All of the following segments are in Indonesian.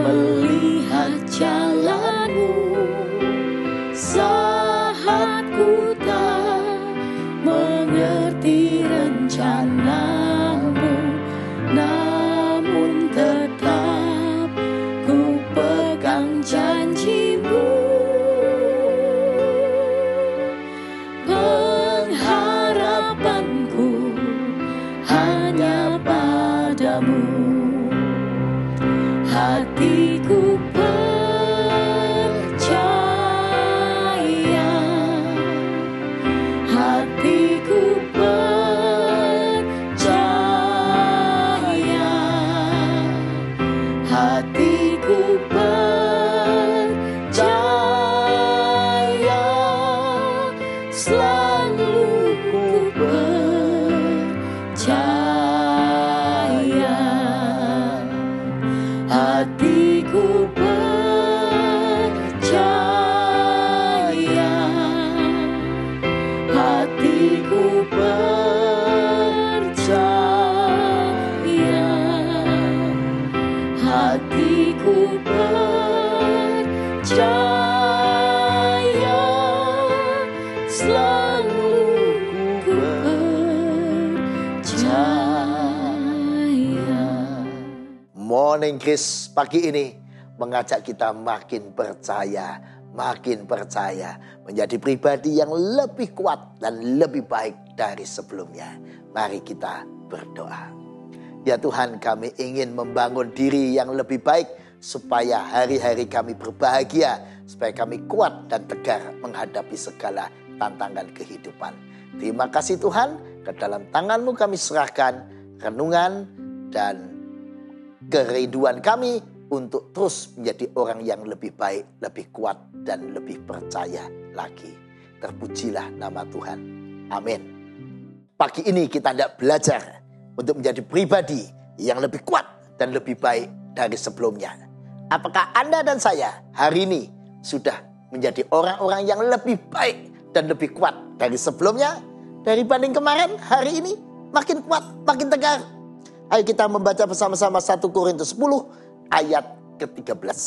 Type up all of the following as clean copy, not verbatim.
melihat jalanmu saat ku tak mengerti rencanamu, namun tetap ku pegang janjimu. Pengharapanku hanya padamu, hatiku percaya, hatiku percaya, hatiku percaya, selalu ku percaya, hatiku percaya, hatiku percaya, hatiku percaya, selalu ku percaya. Morning Grace pagi ini mengajak kita makin percaya menjadi pribadi yang lebih kuat dan lebih baik dari sebelumnya. Mari kita berdoa. Ya Tuhan, kami ingin membangun diri yang lebih baik supaya hari-hari kami berbahagia, supaya kami kuat dan tegar menghadapi segala tantangan kehidupan. Terima kasih Tuhan, ke dalam tangan-Mu kami serahkan renungan dan kerinduan kami untuk terus menjadi orang yang lebih baik, lebih kuat, dan lebih percaya lagi. Terpujilah nama Tuhan. Amin. Pagi ini kita hendak belajar untuk menjadi pribadi yang lebih kuat dan lebih baik dari sebelumnya. Apakah Anda dan saya hari ini sudah menjadi orang-orang yang lebih baik dan lebih kuat dari sebelumnya? Dari banding kemarin, hari ini makin kuat, makin tegar. Ayo kita membaca bersama-sama 1 Korintus 10 ayat ke-13.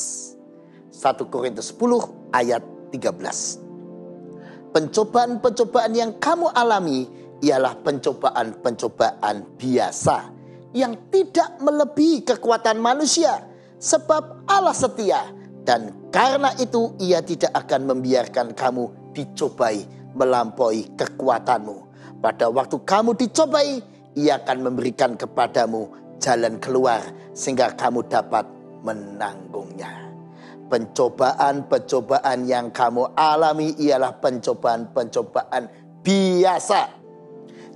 1 Korintus 10 ayat 13. Pencobaan-pencobaan yang kamu alami ialah pencobaan-pencobaan biasa yang tidak melebihi kekuatan manusia, sebab Allah setia dan karena itu Ia tidak akan membiarkan kamu dicobai melampaui kekuatanmu. Pada waktu kamu dicobai, Ia akan memberikan kepadamu jalan keluar sehingga kamu dapat menanggungnya. Pencobaan-pencobaan yang kamu alami ialah pencobaan-pencobaan biasa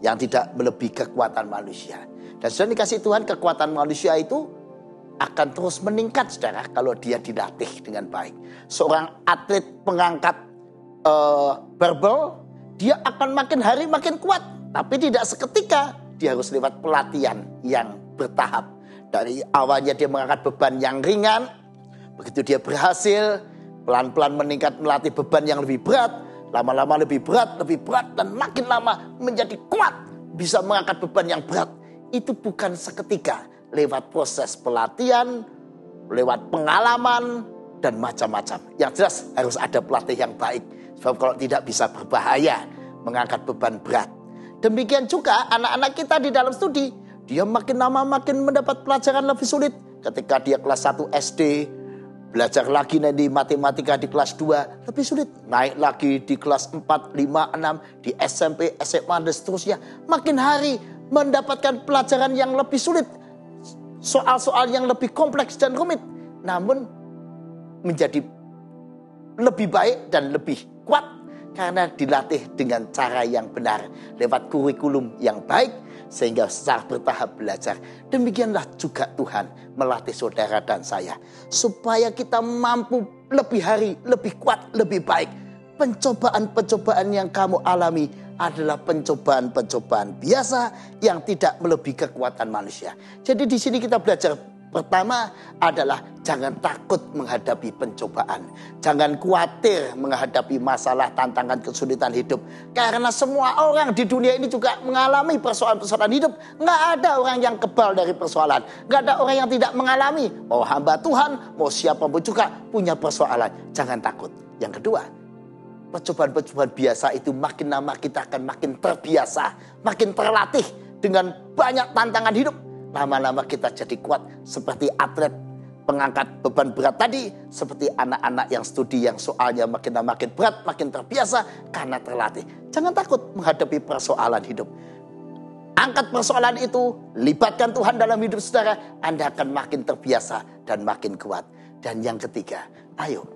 yang tidak melebihi kekuatan manusia. Dan sudah dikasih Tuhan, kekuatan manusia itu akan terus meningkat saudara kalau dia dilatih dengan baik. Seorang atlet pengangkat barbel, dia akan makin hari makin kuat, tapi tidak seketika. Dia harus lewat pelatihan yang bertahap. Dari awalnya dia mengangkat beban yang ringan, begitu dia berhasil, pelan-pelan meningkat melatih beban yang lebih berat, lama-lama lebih berat, dan makin lama menjadi kuat, bisa mengangkat beban yang berat. Itu bukan seketika, lewat proses pelatihan, lewat pengalaman, dan macam-macam. Yang jelas harus ada pelatih yang baik, sebab kalau tidak bisa berbahaya mengangkat beban berat. Demikian juga anak-anak kita di dalam studi, dia makin lama makin mendapat pelajaran lebih sulit. Ketika dia kelas 1 SD, belajar lagi nanti matematika di kelas 2 lebih sulit. Naik lagi di kelas 4, 5, 6, di SMP, SMA dan seterusnya. Makin hari mendapatkan pelajaran yang lebih sulit. Soal-soal yang lebih kompleks dan rumit. Namun menjadi lebih baik dan lebih kuat. Karena dilatih dengan cara yang benar. Lewat kurikulum yang baik. Sehingga secara bertahap belajar. Demikianlah juga Tuhan melatih saudara dan saya. Supaya kita mampu lebih hari, lebih kuat, lebih baik. Pencobaan-pencobaan yang kamu alami adalah pencobaan-pencobaan biasa yang tidak melebihi kekuatan manusia. Jadi di sini kita belajar Pertama adalah jangan takut menghadapi pencobaan. Jangan khawatir menghadapi masalah, tantangan, kesulitan hidup. Karena semua orang di dunia ini juga mengalami persoalan-persoalan hidup. Nggak ada orang yang kebal dari persoalan. Nggak ada orang yang tidak mengalami. Mau hamba Tuhan, mau siapapun juga punya persoalan. Jangan takut. Yang kedua, percobaan-percobaan biasa itu makin lama kita akan makin terbiasa, makin terlatih dengan banyak tantangan hidup. Lama-lama kita jadi kuat seperti atlet pengangkat beban berat tadi, seperti anak-anak yang studi yang soalnya makin lama makin berat, makin terbiasa karena terlatih. Jangan takut menghadapi persoalan hidup. Angkat persoalan itu, libatkan Tuhan dalam hidup saudara, Anda akan makin terbiasa dan makin kuat. Dan yang ketiga, ayo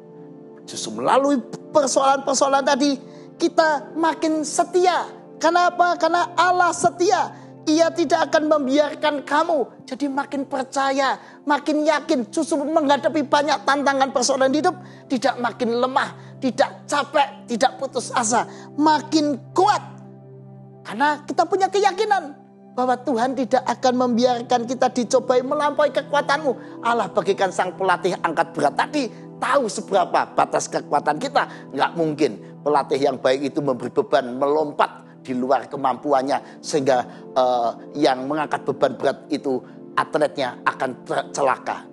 justru melalui persoalan-persoalan tadi kita makin setia. Kenapa? Karena Allah setia. Ia tidak akan membiarkan kamu. Jadi makin percaya, makin yakin. Justru menghadapi banyak tantangan persoalan hidup, tidak makin lemah, tidak capek, tidak putus asa. Makin kuat. Karena kita punya keyakinan bahwa Tuhan tidak akan membiarkan kita dicobai melampaui kekuatanmu. Allah bagikan sang pelatih angkat berat tadi tahu seberapa batas kekuatan kita. Nggak mungkin pelatih yang baik itu memberi beban melompat di luar kemampuannya sehingga yang mengangkat beban berat itu atletnya akan celaka.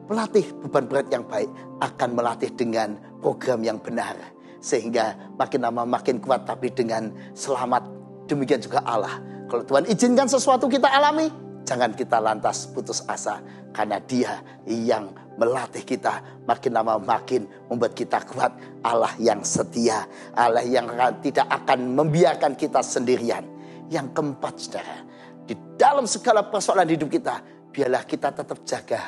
Pelatih beban berat yang baik akan melatih dengan program yang benar sehingga makin lama makin kuat tapi dengan selamat. Demikian juga Allah. Kalau Tuhan izinkan sesuatu kita alami, jangan kita lantas putus asa karena Dia yang melatih kita makin lama makin membuat kita kuat. Allah yang setia, Allah yang tidak akan membiarkan kita sendirian. Yang keempat saudara, di dalam segala persoalan hidup kita, biarlah kita tetap jaga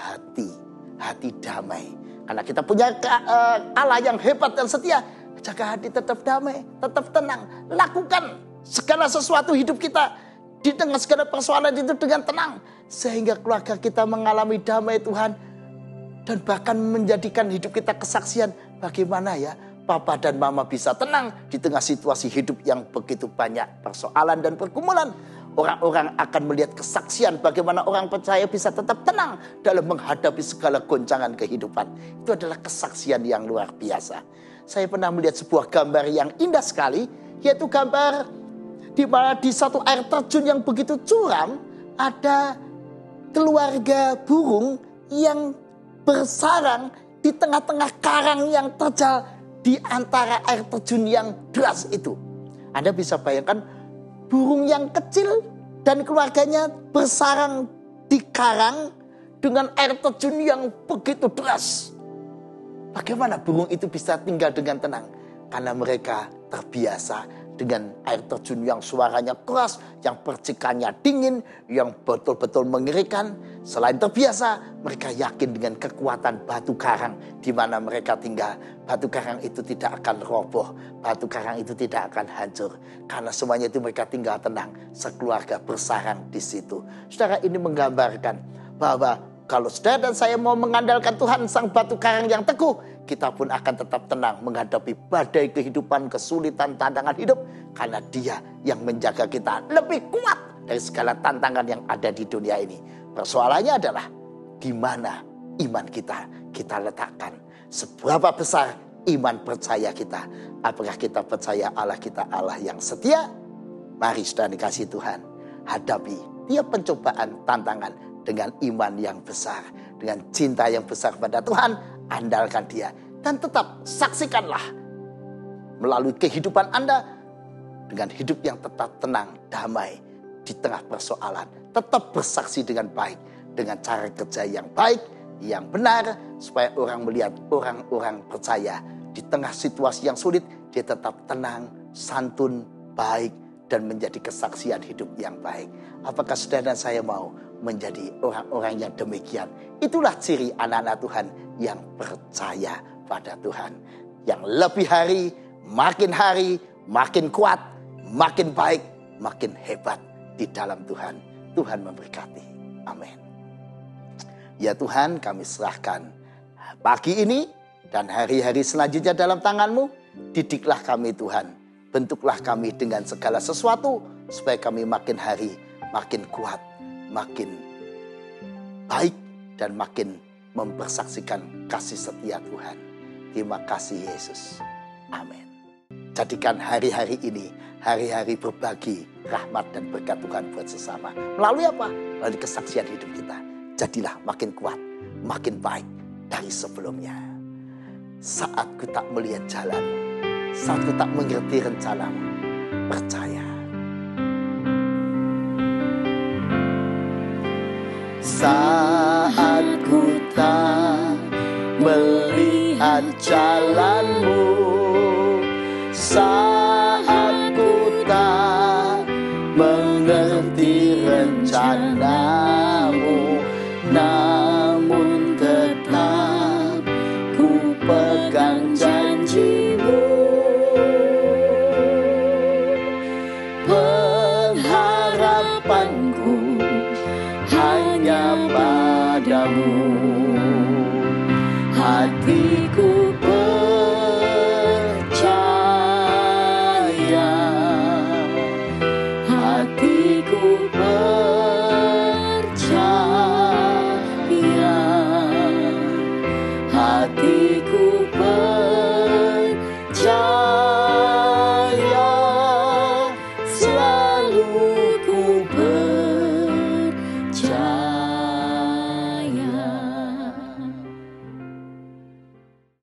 hati damai. Karena kita punya Allah yang hebat dan setia, jaga hati tetap damai, tetap tenang. Lakukan segala sesuatu hidup kita di tengah segala persoalan itu dengan tenang. Sehingga keluarga kita mengalami damai Tuhan. Dan bahkan menjadikan hidup kita kesaksian. Bagaimana ya papa dan mama bisa tenang di tengah situasi hidup yang begitu banyak persoalan dan pergumulan. Orang-orang akan melihat kesaksian bagaimana orang percaya bisa tetap tenang dalam menghadapi segala goncangan kehidupan. Itu adalah kesaksian yang luar biasa. Saya pernah melihat sebuah gambar yang indah sekali. Yaitu gambar di mana di satu air terjun yang begitu curam ada keluarga burung yang bersarang di tengah-tengah karang yang terjal di antara air terjun yang deras itu. Anda bisa bayangkan burung yang kecil dan keluarganya bersarang di karang dengan air terjun yang begitu deras. Bagaimana burung itu bisa tinggal dengan tenang? Karena mereka terbiasa dengan air terjun yang suaranya keras, yang percikannya dingin, yang betul-betul mengerikan. Selain terbiasa, mereka yakin dengan kekuatan batu karang di mana mereka tinggal. Batu karang itu tidak akan roboh, batu karang itu tidak akan hancur. Karena semuanya itu mereka tinggal tenang, sekeluarga bersarang di situ. Saudara, ini menggambarkan bahwa kalau saudara dan saya mau mengandalkan Tuhan sang batu karang yang teguh, kita pun akan tetap tenang menghadapi badai kehidupan, kesulitan, tantangan hidup. Karena Dia yang menjaga kita lebih kuat dari segala tantangan yang ada di dunia ini. Persoalannya adalah di mana iman kita letakkan. Seberapa besar iman percaya kita. Apakah kita percaya Allah kita Allah yang setia? Mari saudara dikasih Tuhan, hadapi tiap pencobaan, tantangan dengan iman yang besar. Dengan cinta yang besar pada Tuhan, andalkan Dia. Dan tetap saksikanlah melalui kehidupan Anda dengan hidup yang tetap tenang, damai di tengah persoalan. Tetap bersaksi dengan baik, dengan cara kerja yang baik, yang benar. Supaya orang melihat orang-orang percaya di tengah situasi yang sulit, dia tetap tenang, santun, baik, dan menjadi kesaksian hidup yang baik. Apakah saudara dan saya mau menjadi orang-orang yang demikian? Itulah ciri anak-anak Tuhan yang percaya pada Tuhan. Yang lebih hari, makin kuat, makin baik, makin hebat di dalam Tuhan. Tuhan memberkati. Amin. Ya Tuhan, kami serahkan pagi ini dan hari-hari selanjutnya dalam tangan-Mu. Didiklah kami Tuhan. Bentuklah kami dengan segala sesuatu supaya kami makin hari makin kuat, makin baik, dan makin mempersaksikan kasih setia Tuhan. Terima kasih Yesus. Amin. Jadikan hari-hari ini hari-hari berbagi rahmat dan berkat Tuhan buat sesama. Melalui apa? Melalui kesaksian hidup kita. Jadilah makin kuat, makin baik dari sebelumnya. Saat ku tak melihat jalan, saat ku tak mengerti rencanamu, percaya. Saat ku tak melihat jalanmu, saat ku tak mengerti rencanamu, namun tetap ku pegang janjimu. Pengharapanku hanya padamu, hatiku percaya, hatiku percaya, hati